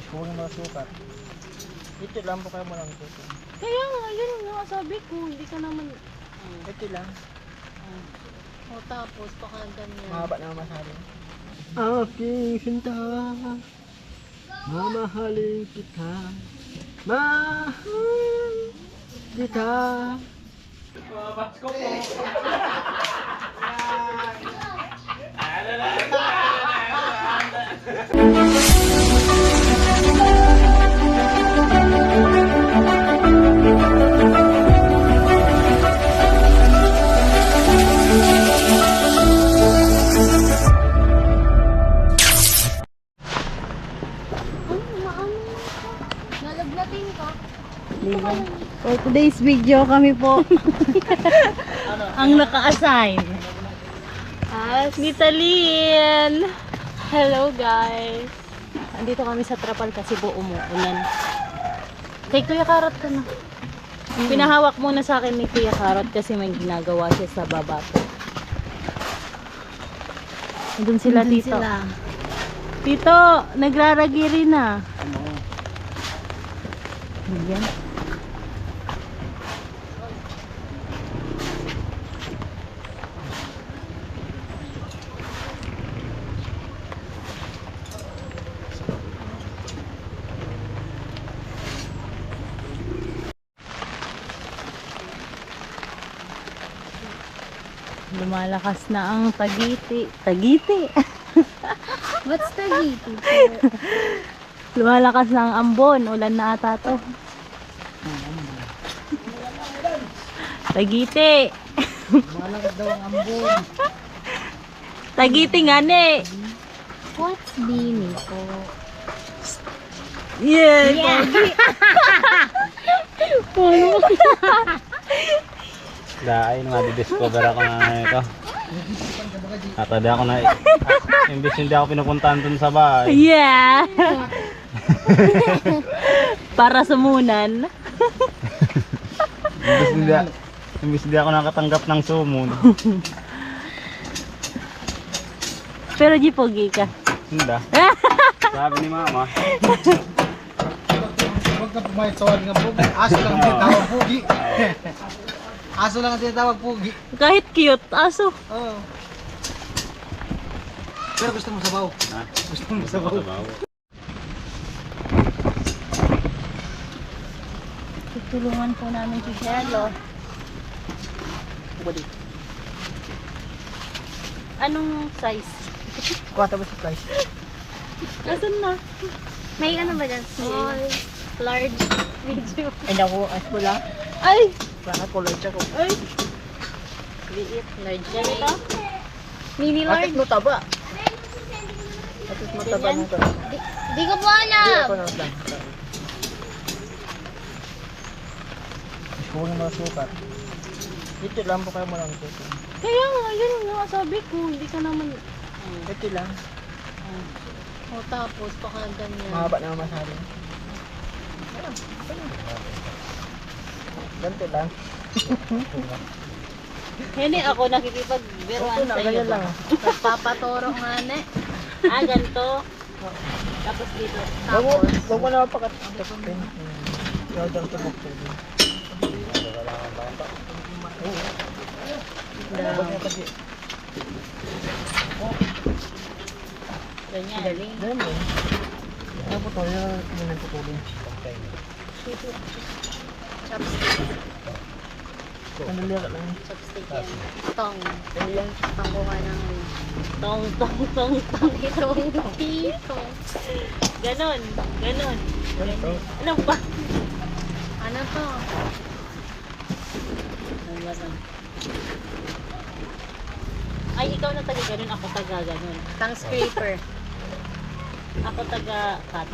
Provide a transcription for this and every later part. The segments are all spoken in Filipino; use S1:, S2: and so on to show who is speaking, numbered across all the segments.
S1: Kulang mga sukat. Ito lang po kayo mo lang po.
S2: Kaya nga, yun nga sabi ko, hindi ka naman...
S1: Ito lang.
S2: O tapos, baka ganyan.
S1: Mahaba na masyado. Aking sinta, mamahalin kita, mahal kita. Basko po.
S2: Nalagnatin ka?
S3: For today's video, kami po ang naka-assign. Nitalin!
S2: Hello guys!
S3: Andito kami sa Trapal kasi po umuulan. Kay Kuya Karot ka na. Pinahawak muna sa akin ni Kuya Karot kasi may ginagawa siya sa baba po. Doon sila tito. Tito, nagraragiri na. Ayan. Lumalakas na ang Tagiti. Tagiti?
S2: What's Tagiti?
S3: Lumalakas na ang ambon. Ulan na ata to. Tagiti.
S1: Malakas daw ang ambon.
S3: Tagiti nga ne.
S2: What's Bini po?
S3: Yeah.
S4: Dahil madidiscover ako na ito. Natadi ako na imbis hindi ako pinupuntahan dun sa bahay.
S3: Yeah. Para sumunan.
S4: Imbis hindi ako nakatanggap ng sumun.
S3: Pero di pogi ka.
S4: Hindi. Sabi ni mama.
S1: Huwag ka pumayat sa wala nga pugi. Aso lang ang tinatawag pugi. Aso lang ang tinatawag pugi.
S3: Kahit cute, aso.
S1: Oo. Pero gusto mo sabaw.
S4: Ha?
S1: Gusto mo sabaw.
S3: Tutulungan po namin si Hello.
S1: Budi.
S3: Anong size?
S1: Kuha tapos sa price.
S3: Asan na?
S2: May ano ba dyan? Small, large, medium.
S1: Ay naku, ay pula.
S3: Ay!
S1: Sana color siya ko.
S3: Ay! Liit.
S2: Large.
S3: Ganito?
S2: Mini
S1: Bakit
S2: large.
S1: mo taba? Bakit mo taba nung taba?
S2: Di ko po
S1: Hindi
S2: alam.
S1: ako nang lang. Kulang mga sukat. Ito lang po kayo mo lang po.
S3: Kaya nga, yun nga sabi ko. Hindi ka naman...
S1: Ito lang.
S2: O tapos, baka ganyan.
S1: Mahaba na masyado. Ganito lang.
S3: Hindi ako nakikipagbiruan
S1: Ito na,
S3: sa iyo.
S1: ganyan lang.
S2: Nagpapatoro nga ne.
S3: Ah, ganito. Tapos dito.
S1: Wag mo na pakatapin. Yung dyan ito bukto.
S3: Ganyan.
S1: Ganyan mo. Ano po ito? Yung putulin.
S2: Chopstick.
S1: Ano lang lang.
S2: Chopstick yan. Tong.
S1: Ano yan?
S2: Pangkuha ng
S3: Tong, tong, tong, tong.
S2: itong dito.
S3: Ganon. Ganon.
S1: Ganito.
S3: Ano ba?
S2: Ano to?
S3: Ay, ikaw na taga ganon. Ako taga ganon.
S2: Tang scraper.
S3: Ako taga cut.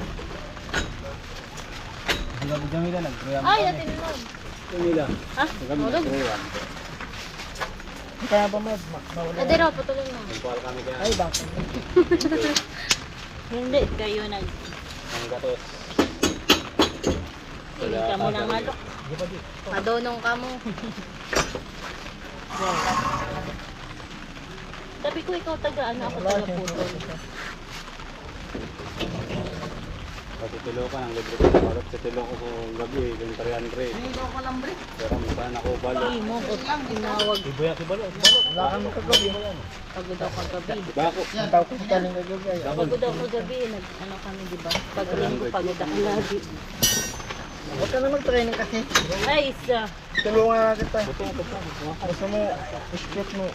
S4: Hanggang Jamila nag-program.
S2: Ay, natin nun.
S4: Jamila.
S3: Ha?
S2: Tulog.
S1: Kaya ba mawala?
S2: Adero, putulong mo.
S4: Nagpual kami dyan.
S1: Ay, bakit?
S3: Hindi. Kayo nag...
S4: Ang gatos.
S3: Hindi ka mo ng alok.
S1: Di ba di?
S2: Madonong ka mo.
S3: Sabi ko ikaw taga ano, ako taga puto.
S4: Tilo ka ng libre ko. Parang sa tilo ko gabi, yung 300.
S1: Hindi daw ko lambre.
S4: Pero saan ako balo.
S3: Hindi mo ko tinawag.
S4: Ibuya kibalo.
S1: Wala kang kagabi.
S3: Pagod daw kagabi.
S4: Bako.
S1: Yan. Tao ko taling kagabi.
S3: Pagod daw kagabi. Ano kami, di ba? Pag linggo, pagod ako lagi.
S1: Huwag ka na mag-training kasi.
S3: Ay, isa.
S1: Tulungan na kita.
S4: Buto ko pa.
S1: Gusto mo, split mo.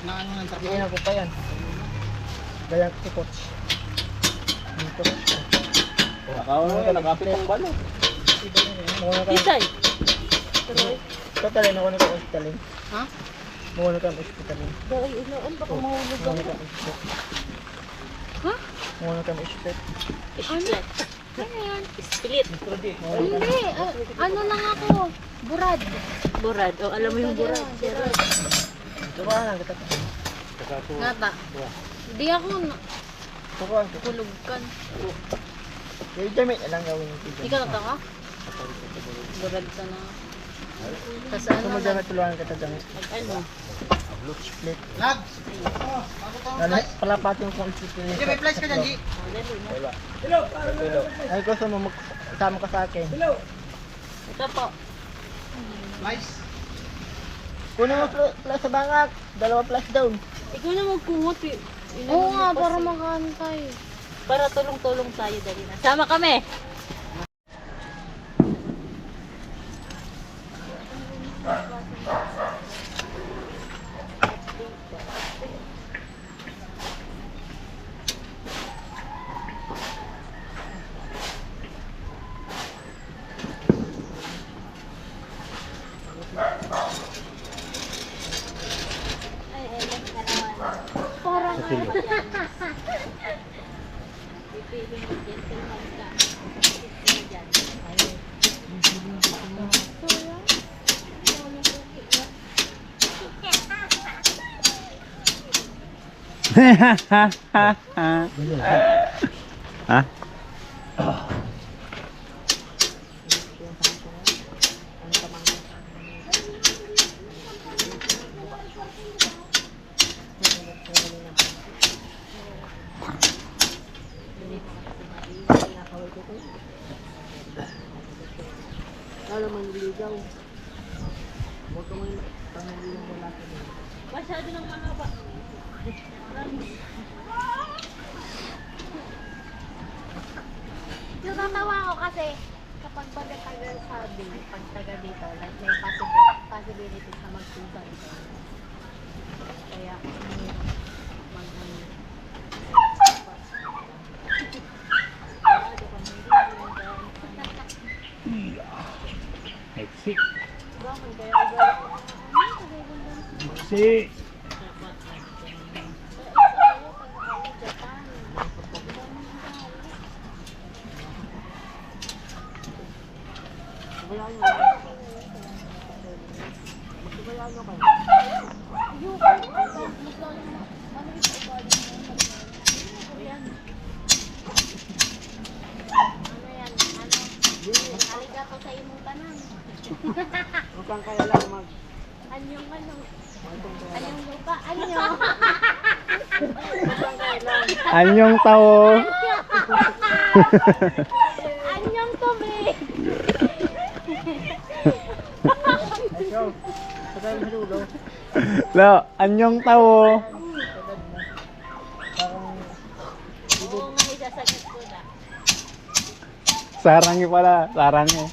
S1: Na ano ng trabaho? Hindi ko pa yan. Kaya ko coach. Dito.
S4: Nakawala ka, nakapit ang balo.
S3: Isay. Tuloy.
S1: Tatalin ako nito hospitalin. Ha? Muna ka hospitalin.
S3: Dahil ilaan, baka mahulog
S1: Muna
S3: ako.
S1: ka split.
S2: Ha?
S1: Muna ka split.
S3: Split.
S2: Ano yan?
S3: Split.
S2: Hindi. Ano lang ako? Burad.
S3: Burad. O, alam mo yung burad.
S1: Turuan lang kita.
S2: Nga ba? Hindi ako
S1: Turuan kita.
S2: kulugkan.
S1: Yung damit na lang gawin yung
S2: Ikaw na ka? Burad ka na. Tapos ano
S1: Gusto mo
S2: na?
S1: damit, tulungan kita damit.
S3: Ano?
S1: Split. Lag! Palapatin ko ang split. Hindi, may flash ka dyan, G. Ay, gusto mo sama ka sa akin.
S3: Ito po.
S1: Flash? Kunin mo flash sa bangak. 2 flash down.
S3: Ikaw na magkungot.
S2: Oo nga, para makantay.
S3: Para tulong-tulong tayo dali na. Sama kami.
S2: Parang
S4: Sa tilo. Ha?
S3: Masyado ng mahaba.
S2: Natatawa ako kasi kapag taga sabi, pag taga dito, like may possibilities na magsusan ito. Kaya,
S4: Exit. Exit.
S2: Aligato sa imong tanan.
S1: Mukhang kaya lang mag...
S2: Anyong lupa, anyong.
S4: Anyong tao.
S2: Anyong tubig.
S1: Ikaw, patay mo sa dulo.
S4: Lo, anyong tao.
S3: Oo nga, isasagot ko na.
S4: Sarangi pala, sarangi.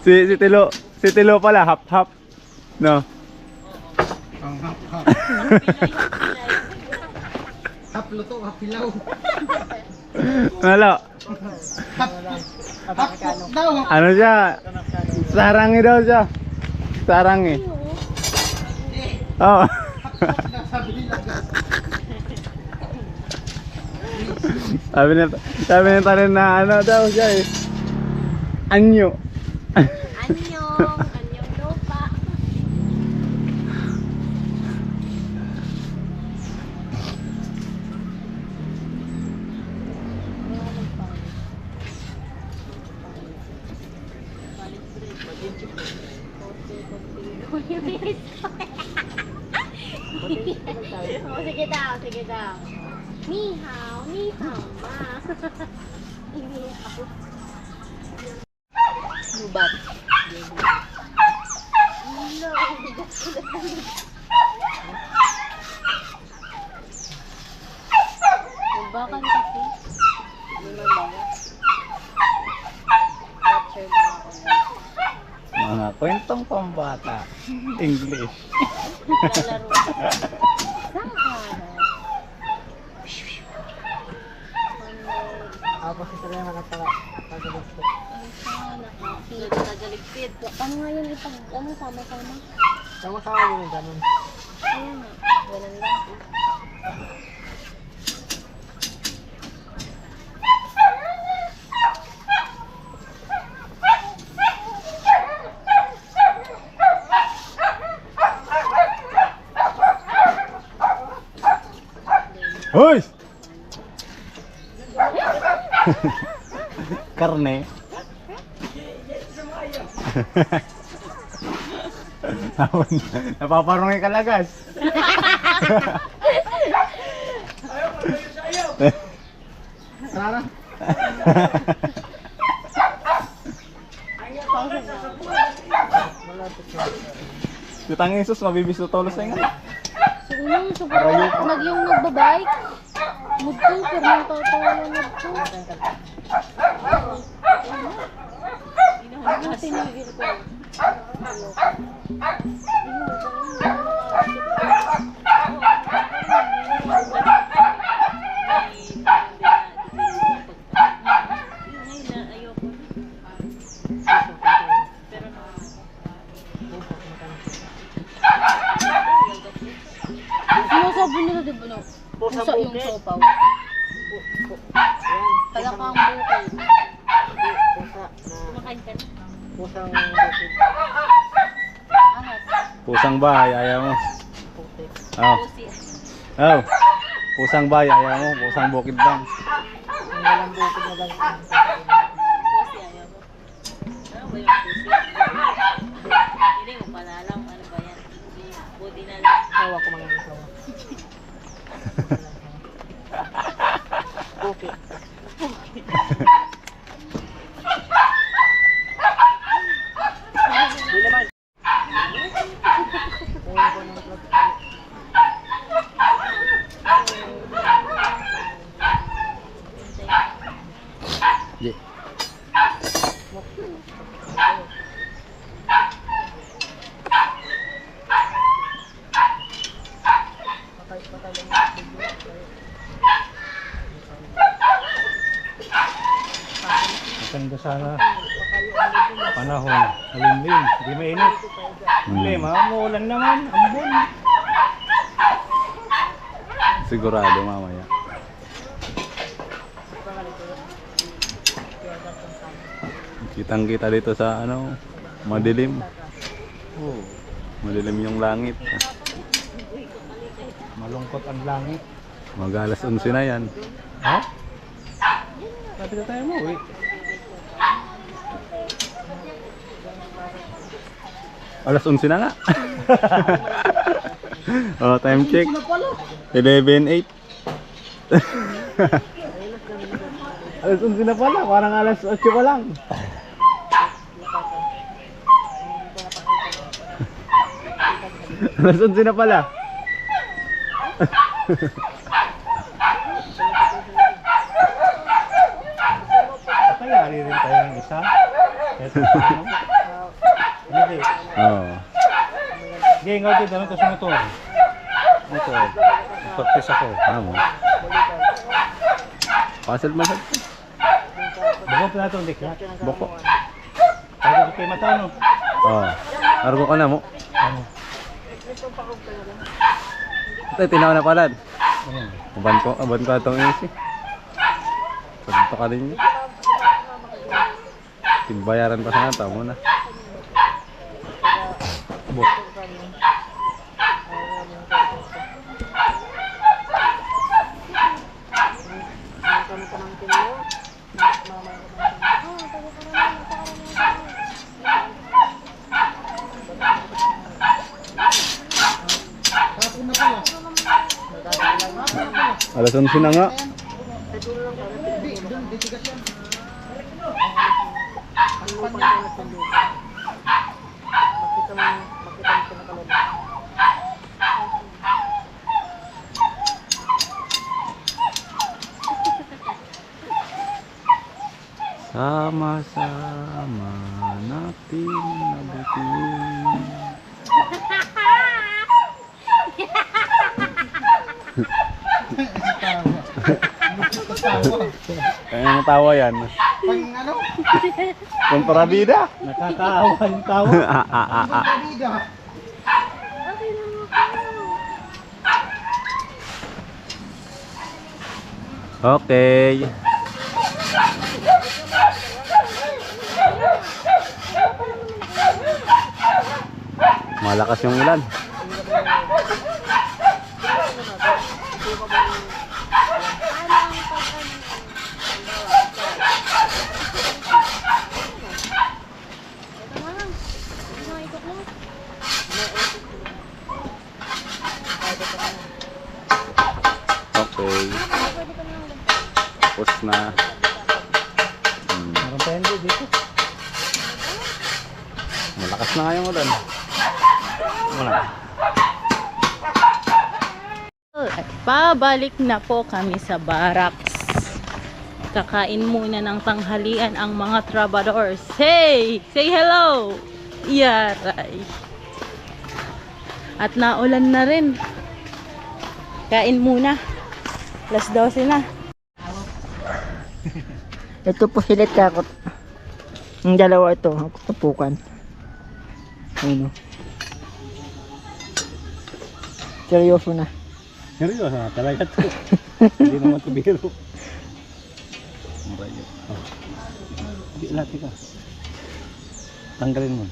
S4: Si Tilo pala, hap-hap. No.
S1: Ang hap-hap. Hap-luto, hap-pilaw.
S4: Ano?
S1: Hap-hap daw.
S4: Ano siya? Sarangi daw siya. Sarangi. Oh.
S1: Sabi nila.
S4: Sabi niya tayo na ano daw siya eh. Anyo.
S2: Anyong lupa. Oh, sige daw, sige daw. Ni hao, ma. Ni hao.
S3: Lubat.
S2: No,
S3: Lubakan kasi.
S2: Limang bago. Watcher lang ako na.
S4: Mga kwentong pambata. English.
S3: Lalaro.
S2: Saan ka?
S1: Ako si Sir yung nakataka. Pagalit ko.
S3: Nagaligpit.
S2: Paano nga yun ipag, sama-sama?
S1: Sama-sama mo yung ganun.
S2: Ayan nga. Ganun lang.
S4: Hoy! Karne. Napaparungay kalagas.
S1: Tara. Malapit na.
S4: Tutang Jesus, mabibis to tolos na nga.
S2: So, unang sobrang yung nagbabike. Mudto, pero nang tatawa na mudto. Ang tinigil ko. Sinasabi nila, di ba, no? Pusa yung sopaw. Palakang bukid.
S1: Pusa na.
S2: Kumakain ka na.
S1: Pusang bukid.
S2: Ahas.
S4: Pusang bahay, ayaw mo.
S1: Putik.
S4: Oh.
S3: Pusi.
S4: Oh. Pusang bahay, ayaw mo. Pusang bukid lang.
S1: Ang walang bukid na lang.
S3: Pusi, ayaw mo. Ano ba yung pusi? Hindi mo pala alam ano ba yan. Buti na lang.
S1: Hawa ko mga asawa. Bukid. Di naman.
S4: Di. Maganda sana panahon, malimlim, hindi mainit. Problema, umuulan naman, ambon. Sigurado mamaya. Kitang kita dito sa ano, madilim. Oh, madilim yung langit.
S1: Malungkot ang langit.
S4: Mag-alas 11 na yan.
S1: Ha?
S4: Kapit na tayo mo, uwi. Alas 11 na nga. Oh, time check. 11:08. Alas 11 na pala, parang alas 8 pa lang. Alas 11 na pala.
S1: Kaya rin tayo ng isa. Ito paano? Hindi.
S4: Oo.
S1: Sige, nga dito naman ito sa motor. Motor. Practice ako.
S4: Tama. Puzzle man.
S1: Bukod na ito, hindi ka.
S4: Boko.
S1: Kaya ko kayo mata, no?
S4: Oo. Argo ka na mo.
S1: Ano?
S4: Ito, tinaw na pala.
S1: Ano?
S4: Aban ko itong easy. Pagpunta ka rin yun. Tigbayaran pa sana, tamo na.
S1: Buk. Tapos na pala.
S4: Alas 11 na nga.
S1: Hindi, doon, ditigas yan.
S4: Sama-sama natin nabutin. Kaya matawa yan.
S1: Pang ano?
S4: Kontrabida.
S1: Nakakaawa yung tawa. Pagkabida.
S2: Okay lang ako.
S4: Okay. Malakas yung ulan.
S2: Ito na lang. Ito na ikot mo.
S4: Okay.
S2: Pwede ka na lang.
S4: Tapos na.
S1: Meron pa yan dito.
S4: Malakas na nga yung ulan. Wala.
S3: Pabalik na po kami sa barracks. Kakain muna ng tanghalian ang mga trabadors. Hey! Say hello! Yaray! At naulan na rin. Kain muna. Alas 12 na.
S1: Ito po silit kakot. Ang dalawa ito, ang tupukan. Ayun o. Seryoso na.
S4: Seryoso na talaga to. Hindi naman ito biro. Marayo. Oh. Hindi lahat ka. Tanggalin mo.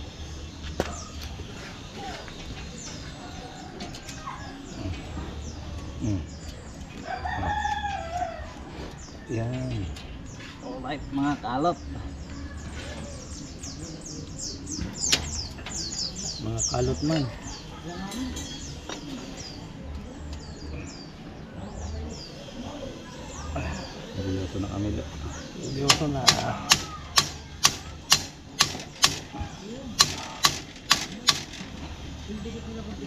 S4: Yan. Alright mga kalot. Mga kalot man. Seryoso na kami. Seryoso na.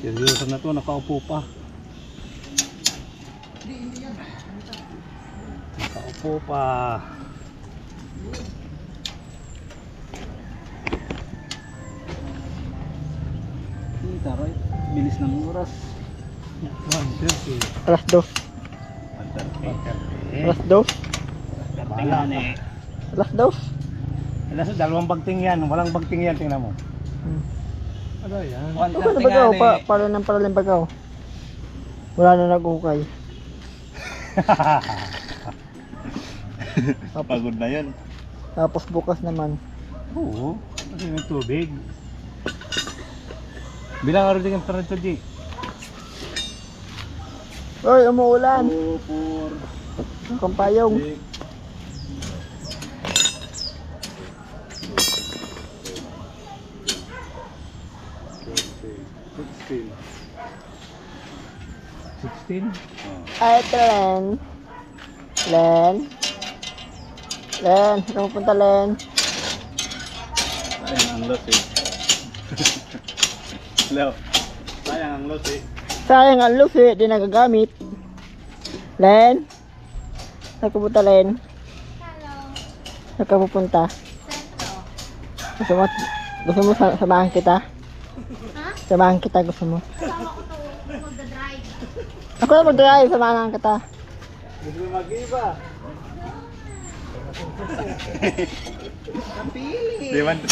S4: Seryoso na to, nakaupo pa. Nakaupo pa. Taray, bilis ng oras. 1:30.
S1: Alas 2.
S4: 1:30.
S1: Alas 2.
S4: Tingnan eh.
S1: Alas 2.
S4: Alas, dalawang bagting yan. Walang bagting yan, tingnan mo. Ano yan?
S1: Ano ba bagaw? Para ng bagaw. Wala na nag-ukay.
S4: Pagod na yun.
S1: Tapos bukas naman.
S4: Oo. Kasi may tubig. Bilang araw din ang parang ito, G.
S1: Oy, umuulan.
S4: 2, 4,
S1: Kampayong.
S4: 16.
S1: Ay, ito Len. Len. Len, saan pupunta Len?
S4: Sayang ang los eh. Hello. Sayang ang los eh.
S1: Sayang ang lufi, di nagagamit. Len. Saan ka pupunta Len?
S2: Hello.
S1: Saan ka pupunta?
S2: Sentro.
S1: Gusto mo samahan kita?
S2: Ha?
S1: Samahan kita, gusto mo?
S2: Kasama ko to. Magdadrive.
S1: Ako na mag-drive, samahan kita.
S4: Gusto mo mag-iba?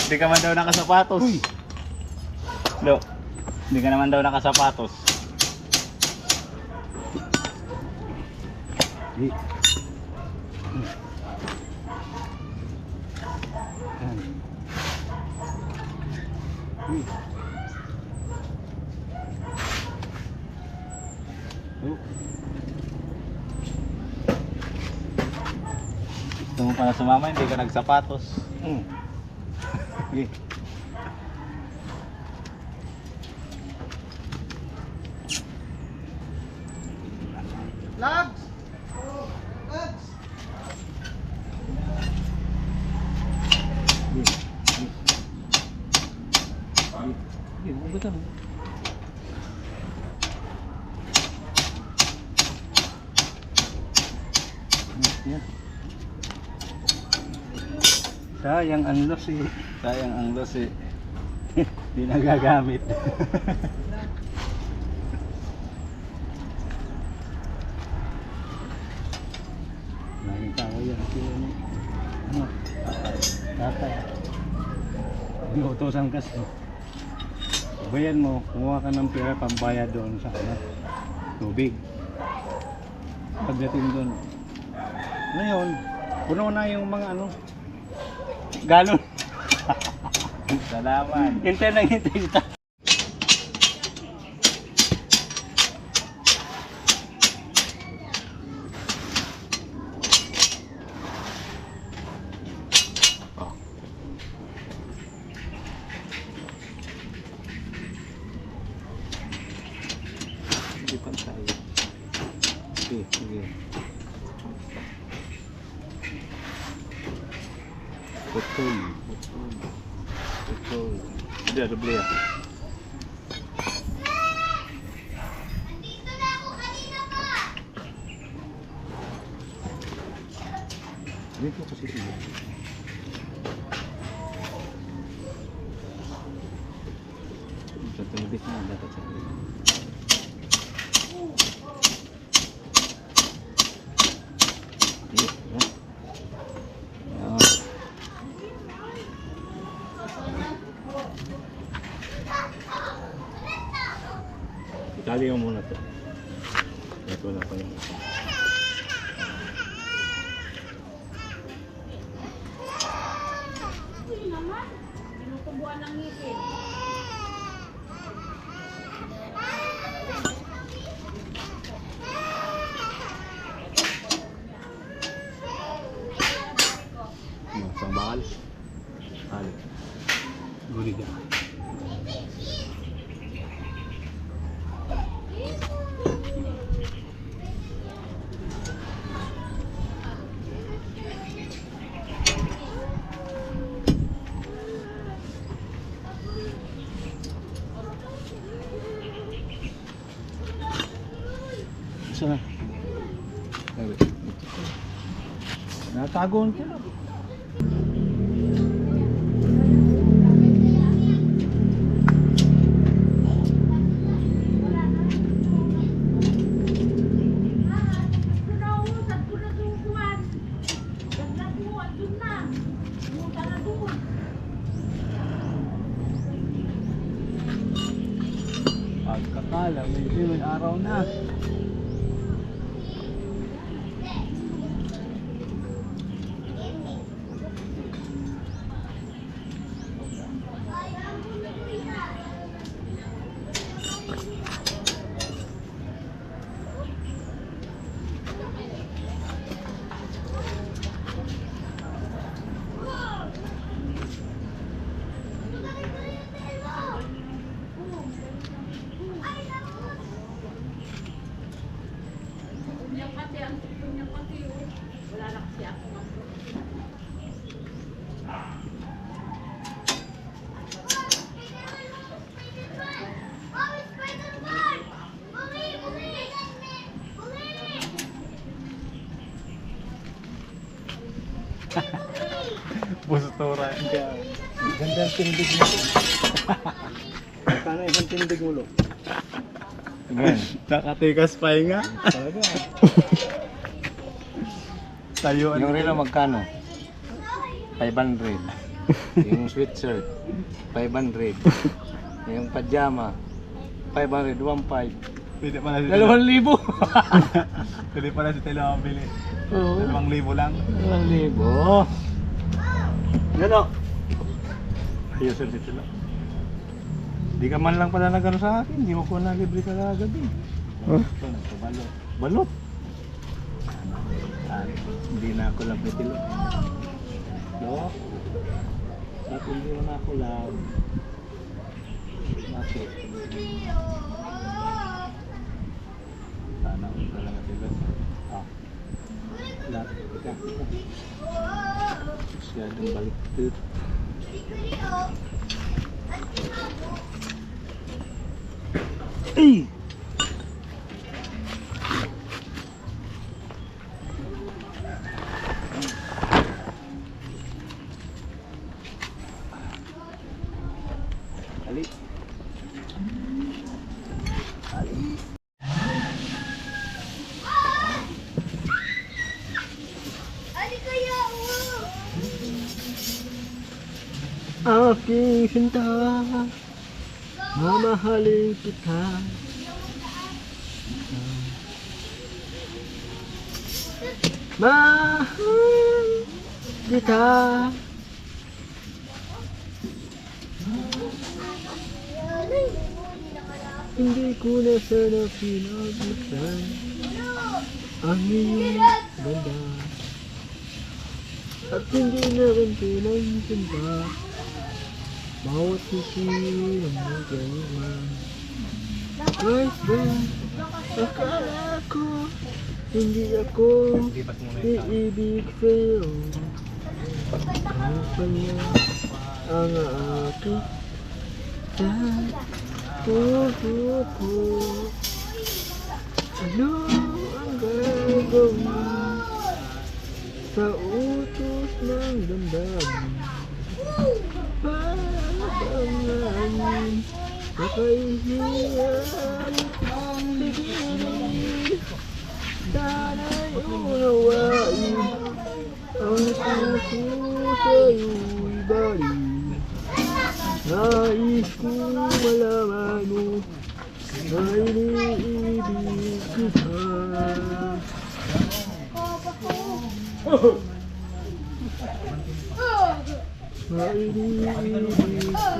S4: Di ka man daw nakasapatos. Lo. Di ka naman daw nakasapatos. Di. Yan. Di. Oh. Gusto mo pala sumama, hindi ka nagsapatos. Sige.
S1: Lags! Lags!
S4: Sayang ang loss eh. Sayang ang loss eh. Di nagagamit. Maraming tao yan. Ano? Tatay. Inuutosan kasi. Bayan mo, kumuha ka ng pera pambayad doon sa ano, tubig. Pagdating doon. Ngayon, puno na yung mga ano, galon. Salamat. Hintay na hintay kita. Hindi pantay. Sige, sige. Betul. Dia ada beli ya. Ini tuh ke situ ya. Satu lebihnya ada ke situ. Iya, ya. Itali mo muna to. Ito na pa yun.
S2: Tinutubuan ng ngipin.
S4: Isang bakal. Ali. Guli ka. Sana. Natagon ka. Pagkakala, may araw na. Bustoran ka. Ganda ang tindig mo. Magkano isang tindig mo lo? Again. Nakatikas pa nga. Talaga. Tayo.
S5: Yung relo magkano? 500. Yung sweatshirt 500. Yung pajama 500, 1.5.
S4: Pwede pala si
S5: 2,000.
S4: Pwede pala si Telo mabili.
S5: Oo.
S4: 2,000 lang.
S5: 2,000.
S4: Yan o. Ayusin si Telo. Di ka man lang pala nagano sa akin. Di mo ko nalibre ka kagabi. Ito na ito. Balot. Balot. Hindi na ako lang may Telo. No? At hindi mo na ako lang. Masuk. Sana ako talaga Telo.
S5: ka. Masyadong baliktad. Ay! Ali.
S1: Aking sinta, mamahalin kita. Mahal kita. Hindi ko na sana pinagmasdan ang iyong ganda. At hindi na rin pinagsinta bawat sisi ng magawa. Kahit ba akala ko hindi ako iibig sa'yo, ang kanya ang aking sa puso ko. Ano ang gagawin sa utos ng damdamin? Pagdamdamin nakaihiyang sigilin. Sana'y unawain ang puso sa'yo'y balik. Nais kong malaman mo na iniibig kita. Na iniibig kita.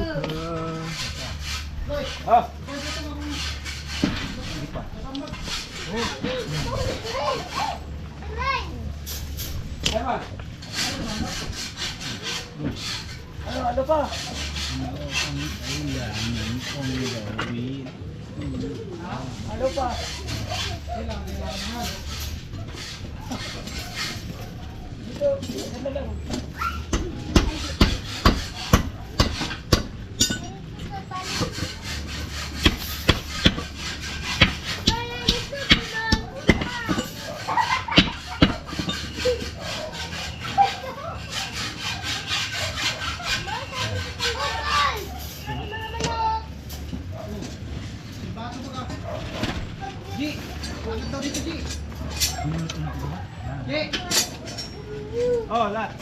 S4: Oh, lahat.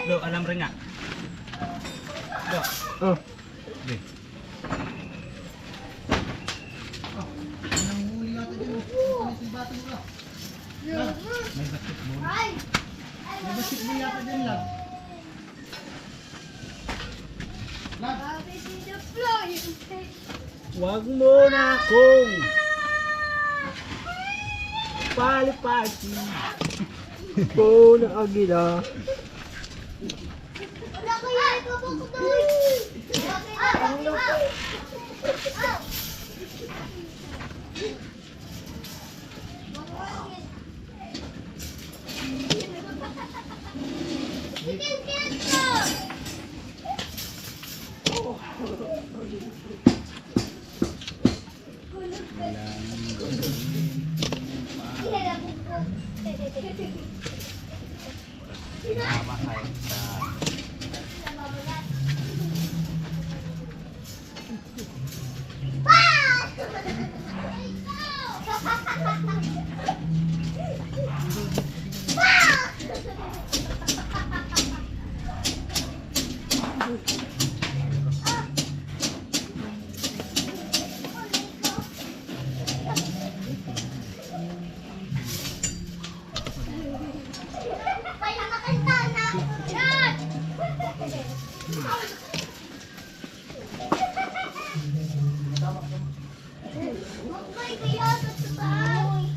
S4: Lo, alam rin nga. Lo.
S1: Oh. Wag mo na akong palipasin ko na agila.
S2: Kaya sa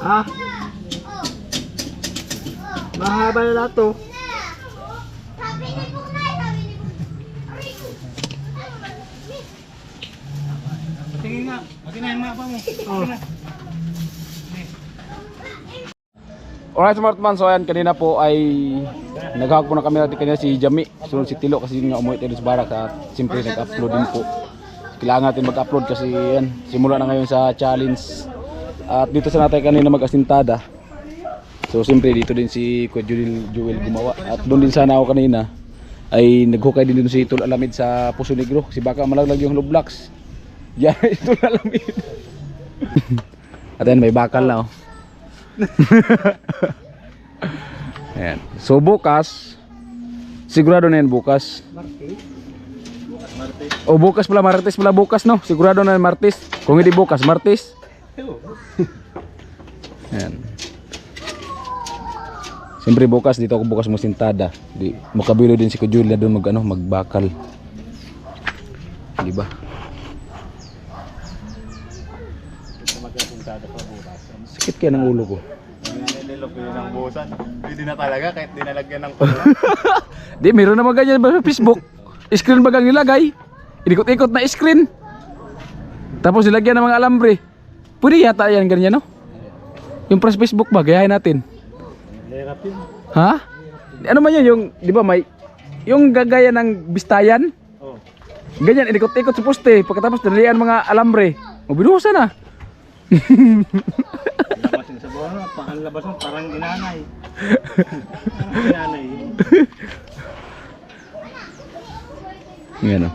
S1: Ah. Mahaba na lahat to.
S4: Tingin nga. Pati na yung mapa mo.
S1: Oh.
S6: Alright Smartman, so ayan kanina po ay naghahag po na kami natin kanina si Jami, sunod si Tilo kasi yun nga umuwi tayo sa barak at siyempre nag-upload din po. Kailangan natin mag-upload kasi yan, simula na ngayon sa challenge at dito sa natin kanina mag-asintada. So siyempre dito din si Kuya Joel gumawa at doon din sana ako kanina ay naghukay din dito si Tul Alamid sa Puso Negro kasi baka malaglag yung hollow blocks. Yan, Tul Alamid. At yan, may bakal na oh. Ayan. So bukas sigurado na yan bukas. O bukas pala, Martes pala bukas no. Sigurado na yan Martes. Kung hindi bukas, Martes. Ayan. Siyempre bukas dito ako bukas musintada. Di makabilo din si Kuya Julia doon magbakal. Di ba? Sakit kaya ng ulo ko.
S4: Nililok yun ng busan. Hindi na talaga kahit dinalagyan ng pula.
S6: Di, meron naman ganyan sa Facebook. Screen bagang nilagay. Inikot-ikot na screen. Tapos nilagyan ng mga alambre. Pwede yata yan ganyan no? Yung press Facebook ba? Gayahin natin.
S4: Hirap yun.
S6: Ha? Ano man yan yung, di ba may, yung gagaya ng bistayan?
S4: Oh.
S6: Ganyan, inikot-ikot sa poste. Pagkatapos nalian mga alambre. O binuhusan na.
S4: Labasin sa buwan, pangalabas mo parang inanay. Parang inanay.
S6: Yan o.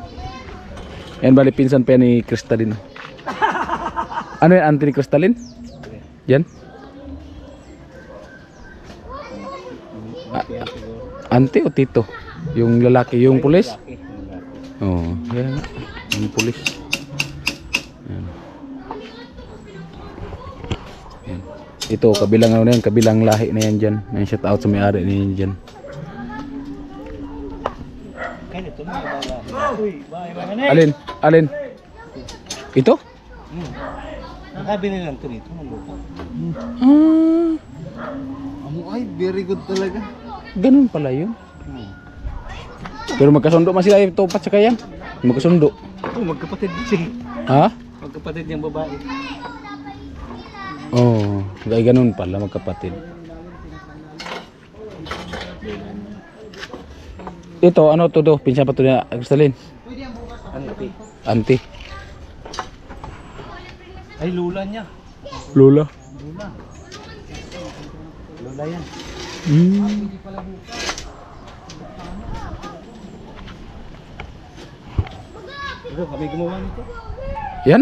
S6: Yan bali pinsan pa yan ni Crystalline. Ano yan, auntie ni Crystalline? Yan? Auntie o tito? Yung lalaki, yung pulis? Oo, yan. Yung pulis. Yan. Yan. Ito, kabilang ano na yan, kabilang lahi na yan dyan. May shout out sa may-ari na yan dyan.
S4: Ito na bala. Uy, bahay mga ne.
S6: Alin? Alin? Ito?
S4: Nakabili lang to nito, malupa.
S6: Ah,
S4: Amo ay very good talaga.
S6: ganun pala yun. Pero magkasundo man sila ito pat sa kaya. Magkasundo.
S4: Oh, magkapatid din siya.
S6: Ha?
S4: Magkapatid yung babae.
S6: Oo, oh, ganun pala magkapatid. Ito, ano to do? Pinsan pa to na Crystalline?
S4: Auntie.
S6: Auntie.
S4: Ay, lula niya.
S6: Lola.
S4: Lula. Lula yan. Ito, kami gumawa nito.
S6: Yan?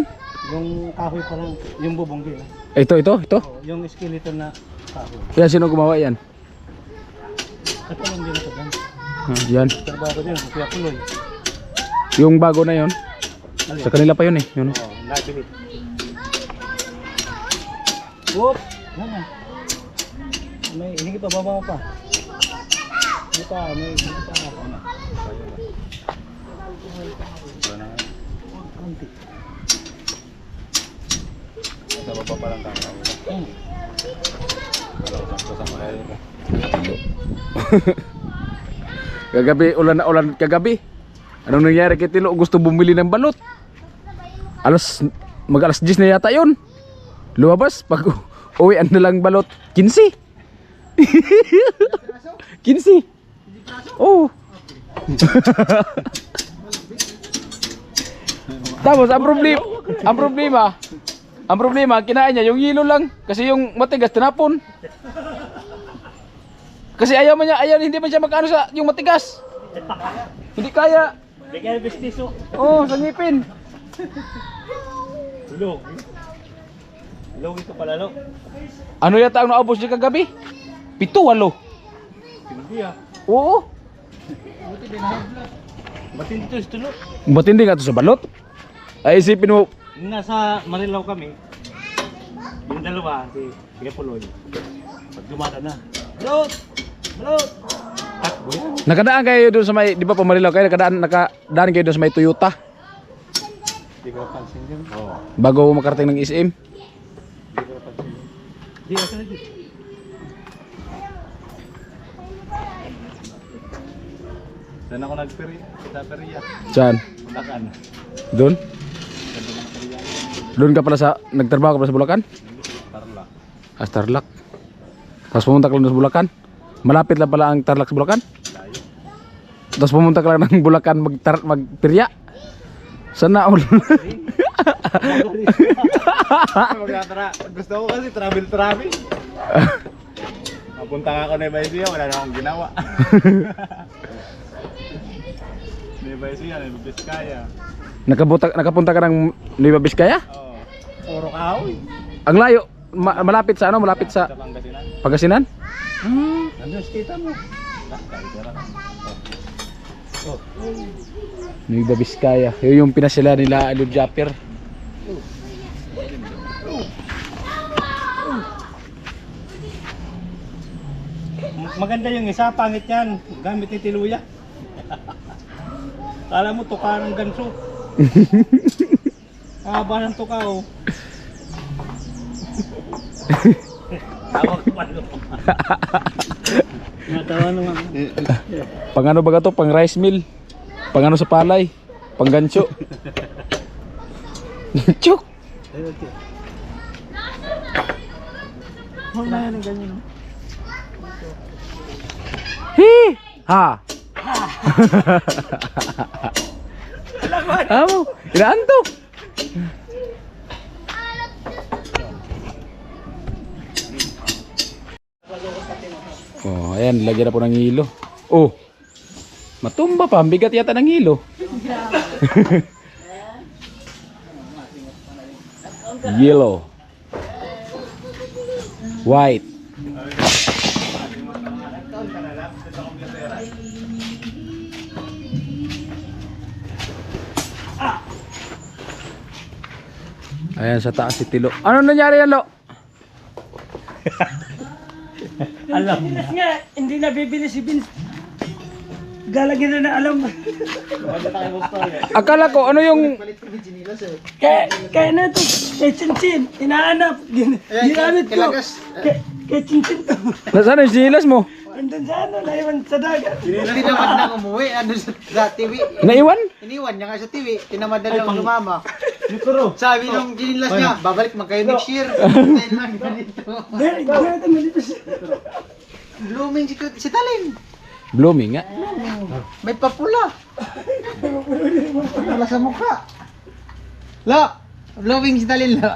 S4: Yung kahoy pa lang, yung bubong din.
S6: Ito.
S4: Oh, yung skeleton na kahoy.
S6: Yan, sino gumawa yan?
S4: Ito lang din ito.
S6: Yan.
S4: Trabaho din, Kuya Puloy.
S6: Yung bago na yon. Sa kanila pa yun eh. Yun.
S4: Oo, nabili. Whoop! Ano? May hingi pa, baba pa. Hindi pa, may hingi pa. Ano? Konti. Sa baba pa lang tayo.
S6: Kagabi, ulan na ulan kagabi. Anong nangyari kay Tilo? Gusto bumili ng balot. Mag alas 10 na yata yun. Lumabas, pag uwian na lang balot, 15. 15. Oh. Tapos ang problema, kinain niya yung yelo lang kasi yung matigas tinapon. Kasi ayaw hindi man siya magkano sa yung matigas. Hindi kaya.
S4: Bigyan bestiso.
S6: Oh, sa ngipin.
S4: Hulog. Hulog ito pala, lo.
S6: Ano yata ang naubos niya kagabi? 7-8.
S4: Hindi ah.
S6: Oo.
S4: Matindi to ito, lo.
S6: Matindi nga to sa balot. Ay isipin mo,
S4: Nasa Marilao kami. Yung dalawa, si Kuya Puloy. Pag dumada na. Balot! Balot! Takbo yan.
S6: nakadaan kayo doon sa may, di ba Pamarilaw kayo, nakadaan kayo doon sa may Toyota
S4: Hindi ko napansin yun. Oo.
S6: bago makarating ng SM.
S4: Hindi ko napansin yun. Di ako lagi. Saan ako nagperiya? Sa periya.
S6: Saan?
S4: Bulacan.
S6: Doon?
S4: Saan ako nagperiya?
S6: Doon ka pala sa, nagtrabaho ka pala sa Bulacan?
S4: Tarla.
S6: Ah, Tarlac. Tapos pumunta ka lang sa Bulacan? Malapit lang pala ang Tarlac sa Bulacan?
S4: Layo.
S6: Tapos pumunta ka lang ng Bulacan magpirya? Sana all.
S4: Gusto ko kasi travel. Napunta nga ako na Ibaisiya, wala na akong ginawa. Ibaisiya, Biskaya.
S6: Nakapunta ka ng Nueva Vizcaya?
S4: Oo. Puro kahoy.
S6: Ang layo. Malapit sa ano? Malapit sa
S4: Sa Pangasinan.
S6: Pangasinan?
S4: Ano, kita mo. Oh.
S6: Nueva Vizcaya. Yun yung pinasila nila Lord Japper.
S4: Maganda yung isa, pangit yan. Gamit ni Tiluya. Kala mo tuka ng ganso. Haba ng tuka oh. Tawag pa Natawa naman.
S6: Pang ano ba to? Pang rice mill. Pang ano sa palay. Pang gancho. Chuk!
S1: Wala yan ang ganyan. No?
S6: Hi! Ha! Amo, inaantok. Oh, ayan, lagyan na po ng hilo. Oh. Matumba pa, ang bigat yata ng hilo. Yellow. White. Ayan sa taas si Tilo. Ano nangyari yan, Lo?
S4: Alam na.
S1: Nga, hindi na bibili si Vince. Galagyan na alam.
S6: Akala ko, ano yung...
S1: Kaya na ito, kay Chinchin, inaanap. Ginamit ko. Kay Chinchin to.
S6: Nasaan yung sinilas mo?
S1: Andun sa ano, naiwan sa dagat.
S7: Tinamad na umuwi, ano sa TV.
S6: Naiwan?
S7: Iniwan niya nga sa TV, tinamad na lang lumama. Sabi nung ginilas niya, babalik man kayo next year. Dahil lang ganito.
S1: Dahil, ito malipis.
S7: Blooming si Talin.
S6: Blooming nga.
S7: May papula. Wala sa mukha. Lo, blooming si Talin lo.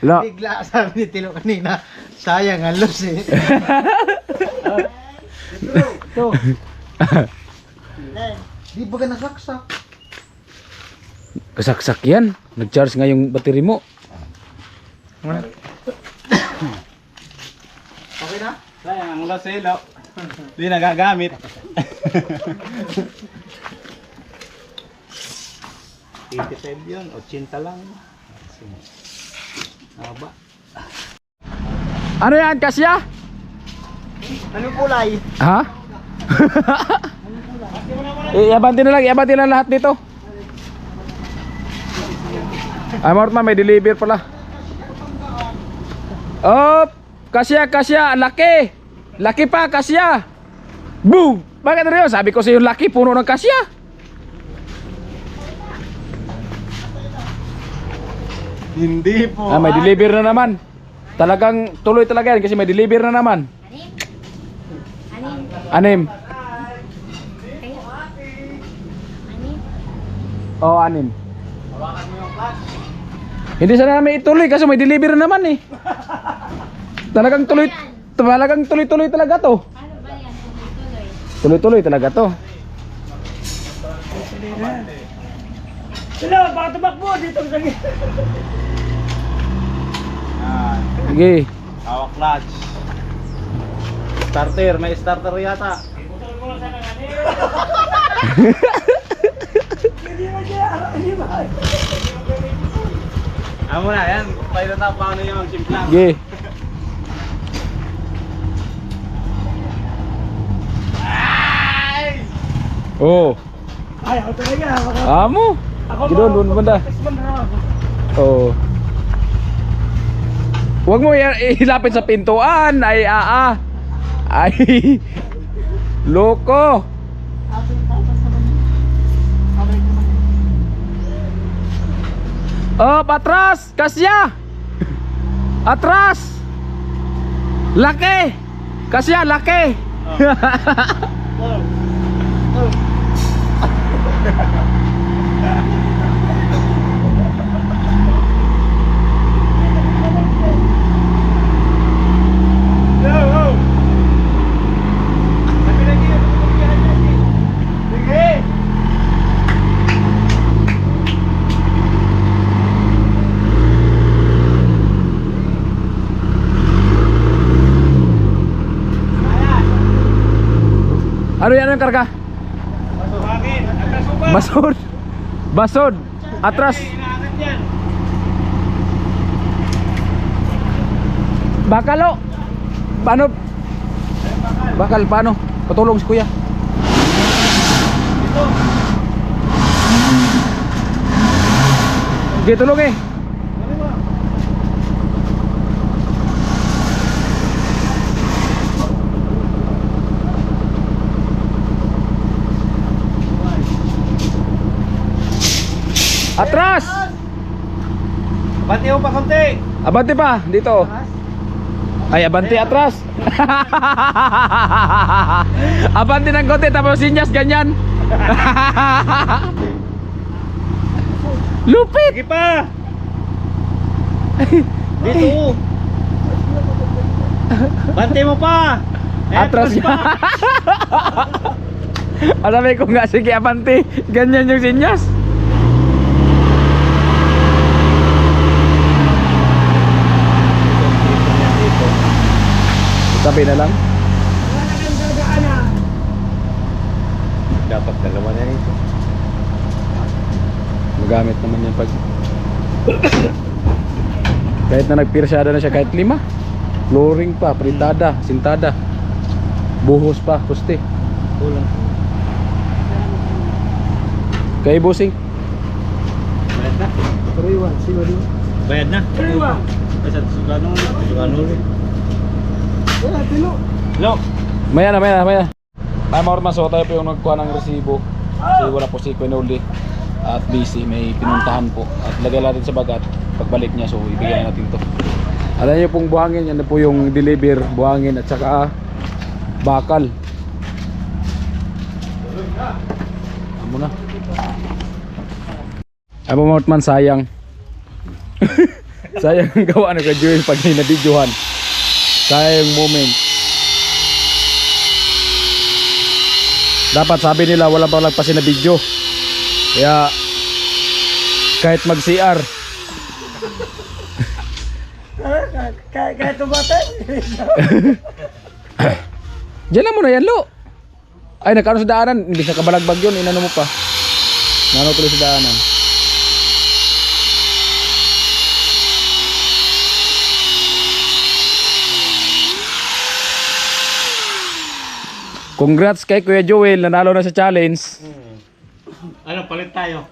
S6: Lo.
S7: Bigla sabi ni Tilo kanina, sayang ang los eh. Ito. Di ba ka nasaksak?
S6: Kasaksak yan. Nag-charge nga yung battery mo.
S7: Okay na?
S4: Sayang ang laselo. Hindi nagagamit. $87 yun, 80 lang. Haba.
S6: Ano yan, Kasya?
S7: Anong kulay?
S6: Ha? Iabanti na lang lahat dito. Ay, Mortman, may deliver pala. Oh, Kasya, laki. Laki pa, Kasya. Boom! Bakit na rin? Sabi ko sa yung laki, puno ng Kasya.
S4: Hindi po.
S6: Ah, may deliver na naman. Talagang tuloy talaga yan kasi may deliver na naman.
S2: Anim?
S6: Anim.
S2: Kaya? Anim?
S6: Oo, anim. Hindi sana namin ituloy kasi may deliver na naman eh. Talagang tuloy talaga to.
S2: Ano ba yan? Tuloy-tuloy.
S6: Tuloy-tuloy talaga to.
S1: Sila, baka tumakbo dito sa gitna.
S6: Sige.
S4: Hawak clutch. Starter, may starter yata.
S1: Hindi ba kaya, hindi ba?
S4: Amo na yan, tayo na paano yung magsimplang.
S6: Sige. Oh.
S1: Ay, ako talaga.
S6: Amo. Doon banda.
S1: Ako.
S6: Oh. Huwag mo ilapit sa pintuan. Ay, Ay, loko. Oh, atras! Kasya! Atras! Laki! Kasya, laki! Ano yan yung karga? Basod. Basod. Atras. Bakalo. Paano? Bakal paano? Patulong si kuya. Sige, tulong eh. Atras!
S4: Abante mo pa konti.
S6: Abante pa, dito. Ay, abante atras. Abante ng konti, tapos sinyas ganyan. Lupit!
S4: Sige pa. Dito. Bante mo pa.
S6: Atras niya. Sabi ko nga, sige abante. Ganyan yung sinyas. Sabi na lang.
S4: Dapat dalawa na ito.
S6: Magamit naman yan pag kahit na nagpirsyada na siya, kahit 5. Flooring pa, pritada, sintada, buhos pa, puste.
S4: Kulang.
S6: Kay Busing.
S4: Bayad na. Bayad na. Kasi sugano rin. Lo.
S6: Maya na. Ay, mga orman, so tayo po yung nagkuha ng resibo. Kasi wala po si Quinoli at busy, may pinuntahan po. At lagay natin sa bagat, pagbalik niya, so ibigay na natin to. Alam niyo pong buhangin, yan na po yung deliver, buhangin at saka bakal. Amo na. Ay, mga orman, sayang. Sayang ang gawa ng ka-Joel pag hinabidyohan. Sayang yung moment. Dapat sabi nila wala pa lagpasin na video. Kaya kahit mag-CR.
S1: Kahit tumatan.
S6: Diyan na muna yan, Lo. Ay, nagkaroon sa daanan. Hindi sa kabalagbag yun. Inano mo pa. Nano tuloy sa daanan. Congrats kay Kuya Joel, nanalo na sa challenge.
S4: Ano, palit tayo.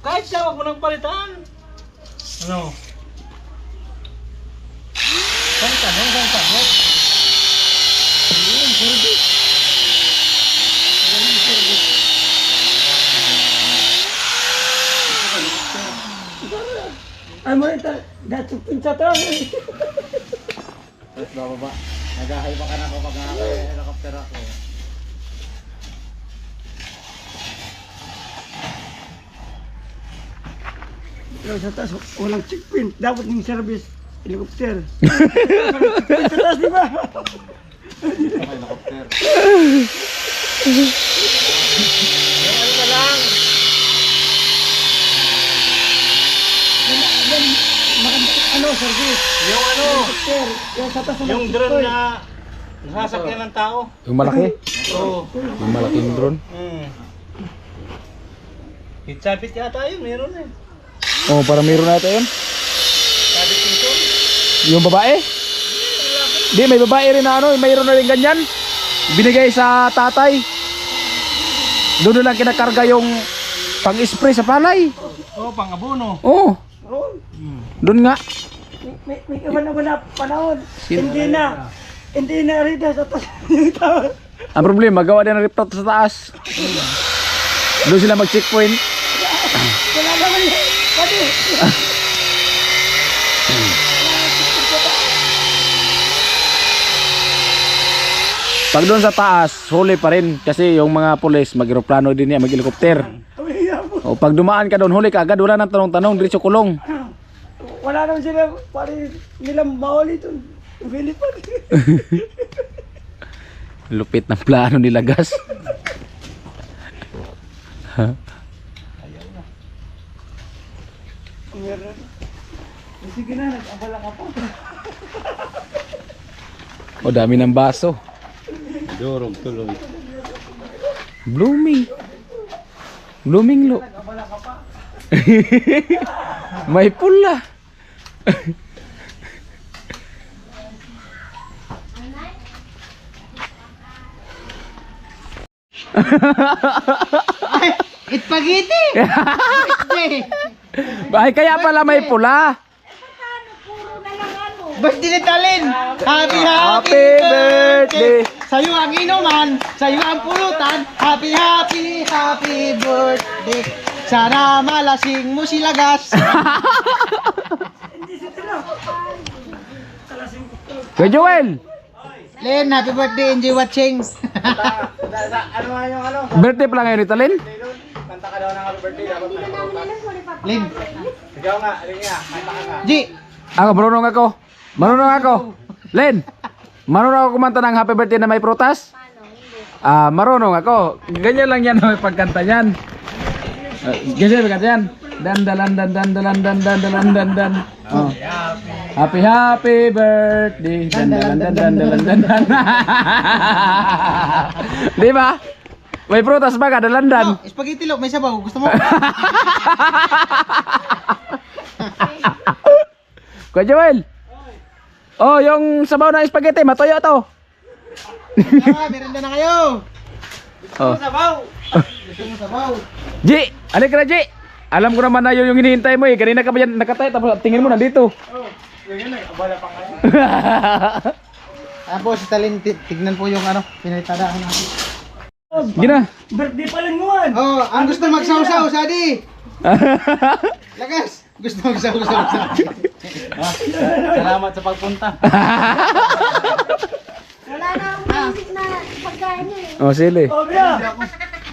S4: Kahit siya, wag mo nang palitan. Ano?
S1: Ay mo ito, dapat pinsa to.
S7: Tapos bababa. Naghahay pa ka na kapag helicopter ako.
S1: Pero sa taas, walang checkpoint. Dapat yung service, helicopter. Checkpoint sa taas, di ba?
S7: Helicopter.
S1: Ano, service?
S4: Yung ano,
S1: Helicopter. Yung sa taas,
S4: yung drone na nasasakyan ng tao.
S6: Yung malaki.
S4: Oo.
S6: Yung malaking drone.
S4: Hitsabit yata yun, meron eh.
S6: Oh, para meron na ito yun.
S4: Sabit ito.
S6: Yung babae? Di, may babae rin na ano, mayroon na rin ganyan. Binigay sa tatay. Doon lang kinakarga yung pang-spray sa palay.
S4: Oh, pang-abono.
S6: Oo. Doon nga.
S1: May iwan na panahon. Hindi na rin sa taas yung tao.
S6: Ang problema, gawa din ng report sa taas. Doon sila mag-checkpoint.
S1: Wala naman yun. Pati.
S6: Pag doon sa taas, huli pa rin. Kasi yung mga pulis, mag-aeroplano din yan, mag-helicopter. O pag dumaan ka doon, huli ka agad. Wala nang tanong-tanong, diretso kulong.
S1: Wala naman sila. Pari nilang mauli doon. Pilipan.
S6: Lupit ng plano nila, gas.
S1: Sige na, nag-abala ka pa.
S6: O dami ng baso.
S5: Durog tuloy.
S6: Blooming. Blooming lo. May pula.
S7: Itpagiti!
S6: Ay kaya pala may pula.
S7: Ba't dinitalin? Happy
S6: Happy birthday.
S7: Sa'yo ang inuman, sa'yo ang pulutan. Happy, happy, happy birthday. Sana malasing mo sila, gas.
S6: Kuya Joel,
S7: Len, happy birthday, enjoy watching.
S6: birthday pala ngayon ni Talin?
S7: Len. G.
S6: Ako, marunong ako. Marunong ako. Len, marunong ako kumanta ng happy birthday na may prutas? Ah, marunong ako. Ganyan lang yan may pagkanta niyan. Ganyan pagkanta yan. Dan dalan dan dan dalan dan dan dalan dan dan. Oh. Happy happy birthday. Dan dalan dan dan dalan dan dan. Di ba? May prutas ba kada landan?
S7: Oh, spaghetti lo, may sabaw. Gusto mo?
S6: Kuya Joel. Oh, yung sabaw ng spaghetti, matoyo to.
S7: Ah, meron na kayo.
S6: Oh.
S7: Sabaw. Gusto mo sabaw?
S6: Ji, alik ka na Ji. Alam ko naman na yun yung hinihintay mo eh. Kanina ka ba yan nakatay tapos tingin mo nandito.
S7: Tapos si Talin, tignan po yung ano, pinalitadaan natin.
S6: Gina.
S1: Birthday pa lang ngayon.
S7: Oh, ang gusto magsaw-saw, Sadi. Lakas. Gusto magsaw-saw, Sadi.
S5: Salamat sa pagpunta.
S2: Wala na akong maisip na pagkain niya eh.
S6: Oh, sili.
S1: Oh, Bia.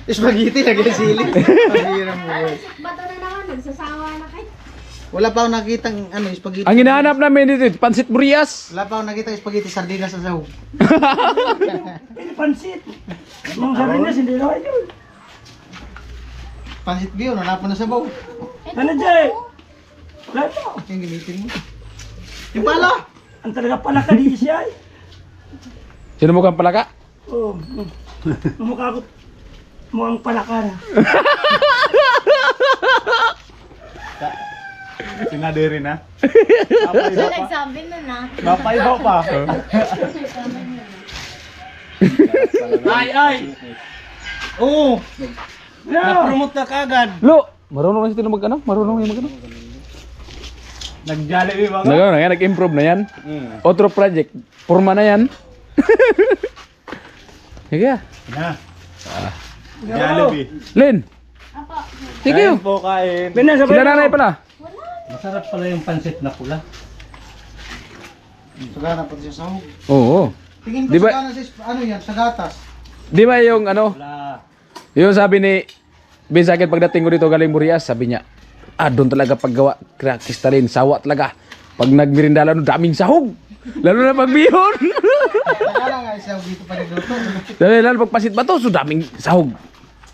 S7: Spaghetti, lagi na sili. Paghiram mo.
S2: Bato na naman, nagsasawa na kayo.
S7: Wala pa akong nakitang ano, spaghetti.
S6: Ang hinahanap namin dito, pansit burias.
S7: Wala pa akong nakitang spaghetti sardinas sa sahog.
S1: Pansit. Yung sardinas, hindi na yun.
S7: Pansit biyo, wala pa na sabaw.
S1: Ano Jay? Wala to.
S7: Yung gamitin mo. Yung pala!
S1: Ang talaga pala ka di siya eh.
S6: Sino mo kang palaka?
S1: Oo. Mukha ko. Mukhang palaka na.
S4: Sinadiri na.
S2: Siya nagsabi na na.
S4: Napaibaw pa. Ay!
S7: Oo!
S4: Na-promote na kagad.
S6: Lo, marunong na si Tino mag-ano? Marunong na mag-ano?
S4: Nag-Jollibee ba ka?
S6: Nag-ano na yan, nag-improve na yan. Otro project, forma na yan. Sige ah.
S4: Na. Jollibee.
S6: Lin. Sige
S4: Kain
S6: oh.
S4: po, kain.
S6: Sila nanay pala.
S5: Masarap pala yung pansit na pula.
S7: Sagana pati sa sahog.
S6: Oo.
S7: Tingin ko
S6: Di ba-
S7: sagana sa ano yan, sa gatas.
S6: Di ba yung ano?
S5: Wala.
S6: Yung sabi ni Ben sa akin pagdating ko dito galing Burias, sabi niya, doon talaga paggawa, kristalin, sawa talaga. Pag nagmirindala, daming sahog. Lalo na pag bihon.
S7: Sagana nga yung sahog dito pa nagluto.
S6: Lalo pag pasit ba to, so daming sahog.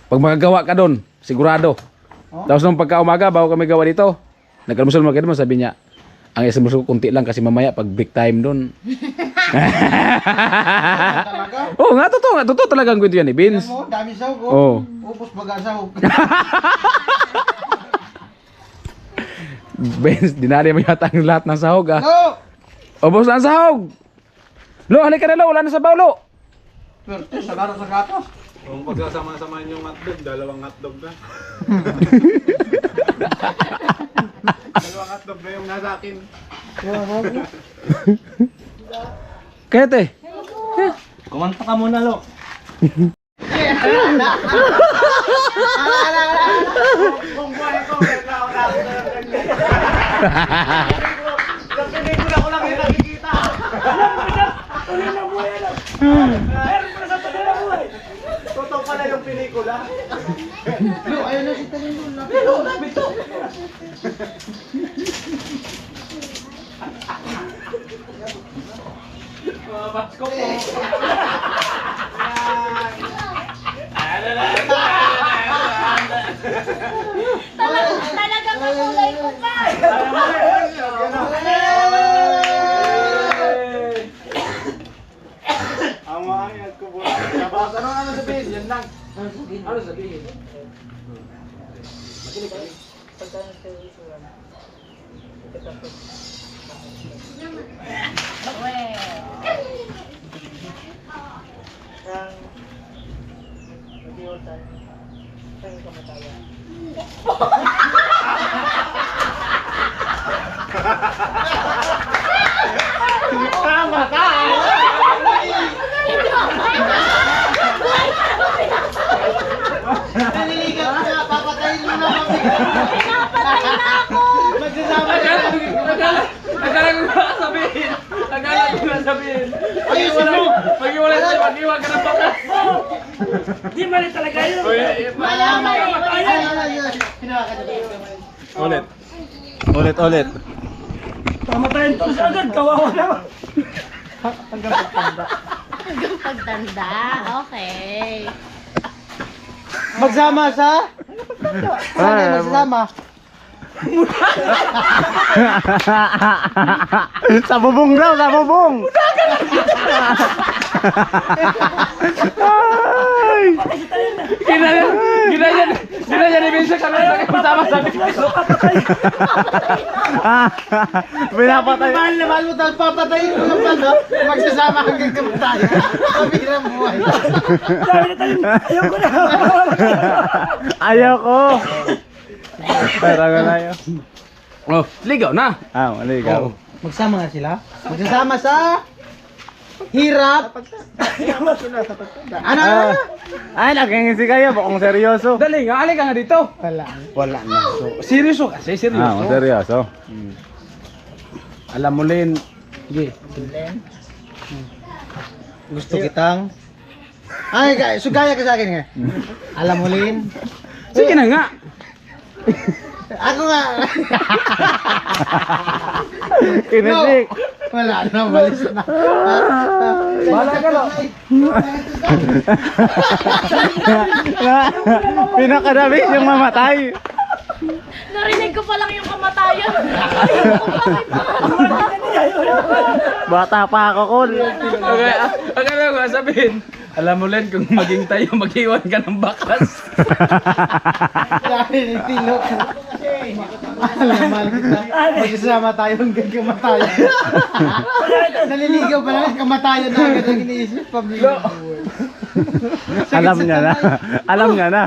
S6: Pag magagawa ka doon, sigurado. Tapos nung pagka-umaga, bago kami gawa dito, nag-almusal mga ganun, sabi niya, ang isang almusal ko kunti lang kasi mamaya pag break time doon. Oo nga, totoo talaga ang kwento yan eh, Vince.
S7: Mo, dami sahog.
S6: Oo.
S7: Upos baga sahog.
S6: Vince, dinali mo yata ang lahat ng sahog ah.
S7: No!
S6: Ubos na ang sahog. Lo, halika na lo, wala na sa baw lo.
S7: Pero sagana sa gatas.
S4: Kung pagsasama-samahin yung hotdog, dalawang hotdog na. Dalawang hotdog na yung nasa akin.
S6: Kaya te.
S5: Kumanta ka muna, Lo.
S7: Kung buhay ko, nagkakaroon na ng ganyan. Sa pelikula ko lang yung nakikita. Totoo pala yung pelikula. Lo, ayun na si Talino. Napito. Mga batsko po.
S2: Talagang kakulay ko pa.
S7: Ang mahangin ko po. Tapos ano sabihin? Yan lang. Ano sabihin? Naliligaw ka nga, papatayin mo na kami.
S2: Pinapatay na ako.
S7: Magsasama ka na.
S5: Nagkala ko na sabihin. Nagkala ko na sabihin.
S7: Ayusin mo.
S5: Mag-iwalay tayo, mag-iwag ka ng bakas.
S7: Di mali talaga yun.
S2: Malaman mo.
S4: Ulit. Ulit.
S7: Pamatayin to sa agad, kawawa naman.
S2: Hanggang pagtanda. Okay.
S7: Magsama sa? Saan magsama?
S6: Sa bubong daw, sa bubong. Ay!
S5: Ginaya ni Vincent kami sama sa
S6: Pinapatay.
S7: Mahal na mahal mo dahil papatayin mo lang pala. Magsasama hanggang kamatayan. Pabirang buhay.
S6: Ayaw ko. Pero na yun.
S5: Oh, ligaw na.
S6: Ah, maligaw.
S7: Magsama nga sila? Magsasama sa hirap. Ano?
S6: Ay, nakingisi kayo. Bukong seryoso.
S5: Dali nga, alika nga dito.
S6: Wala na.
S5: Seryoso kasi, seryoso.
S6: Seryoso.
S5: Alam mo, Len. Sige.
S7: Gusto kitang... Ay, sugaya ka sa akin nga. Alam mo, Lin?
S5: Sige na nga.
S7: Ako nga.
S6: Kinisik.
S7: Wala na, balis na.
S5: Bahala ka, Lo.
S6: Pinakadabis yung mamatay.
S2: Narinig ko pa lang yung kamatayan. Ayun ko pa may pangalan.
S6: Bata pa ako, Kol.
S5: Okay, ang ano ko sabihin. Alam mo, Len, kung maging tayo, mag-iwan ka ng bakas.
S7: Dahil itilok. Alam kita. Magsasama tayo hanggang kamatayan. Naliligaw pa lang kamatayan na agad ang iniisip. Pamilya.
S6: Alam niya na. Alam niya na.